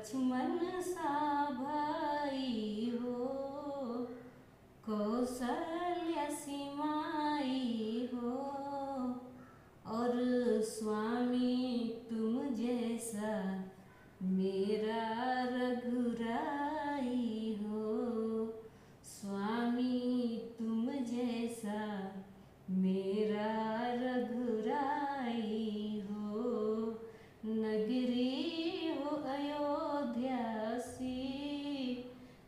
लक्ष्मण सा भाई हो, कौशल्या सी माई हो, और स्वामी तुम जैसा मेरा रघुराई हो, स्वामी तुम जैसा मेरा रघुराई हो। नगरी हो अयोध्या सी,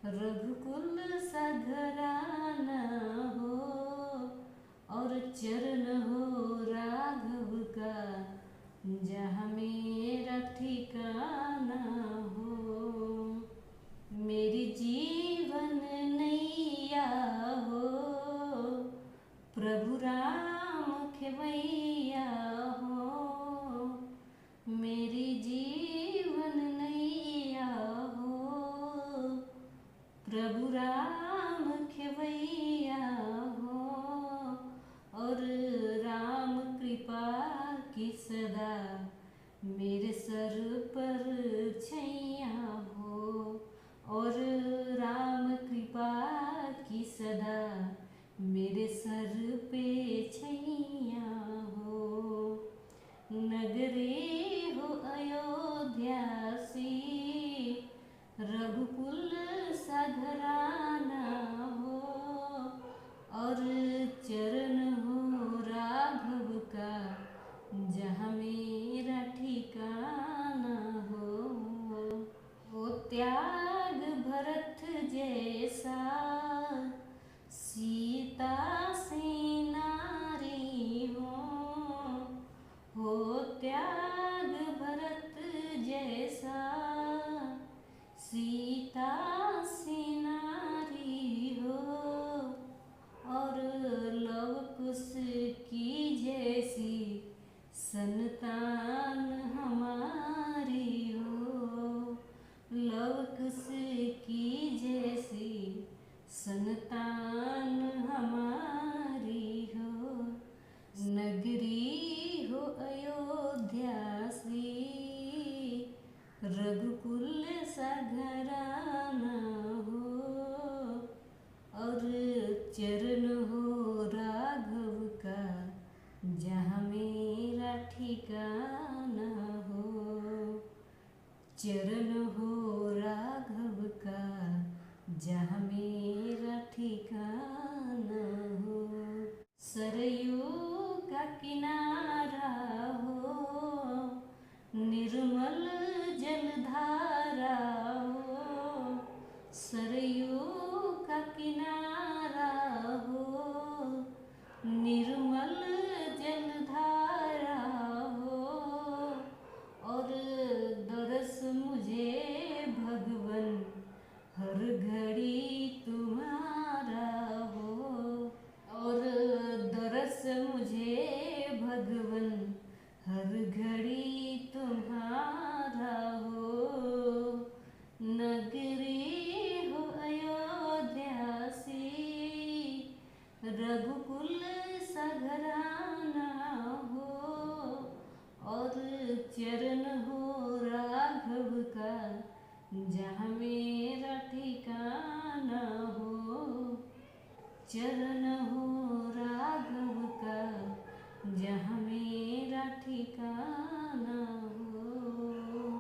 रघुकुल सा घराना हो, और चरण हो राघव का जहाँ मेरा ठिकाना हो। मेरी जीवन नैया हो, प्रभु राम खेवैया हो, मेरी जीवन नैया हो, प्रभु राम खेवैया हो, और राम कृपा की सदा मेरे सर पर छैया हो, और राम कृपा की सदा मेरे सर पे छैया हो। नगरी हो अयोध्या सी, रघुकुल सा घराना हो, और चरण हो राघव का जहाँ मेरा ठिकाना हो। वो त्याग भरत जैसा सीता से नारी हो त्याग भरत जैसा सीता से नारी हो, और लव कुश की जैसी संतान हमारी हो, लव कुश की जैसी संतान हमारी हो। नगरी हो अयोध्या सी, रघुकुल सा घराना हो, और चरण हो राघव का जहाँ मेरा ठिकाना हो, चरण हो राघव का जहाँ मेरा ठिकाना हो। सरयू का किनारा हो, निर्मल जलधारा हो, सरयू का किनारा हो, निर्मल जलधारा हो, और दरस मुझे भगवन हर घड़ी तुम्हारा हो, और दरस मुझे भगवन हर घड़ी तुम्हारा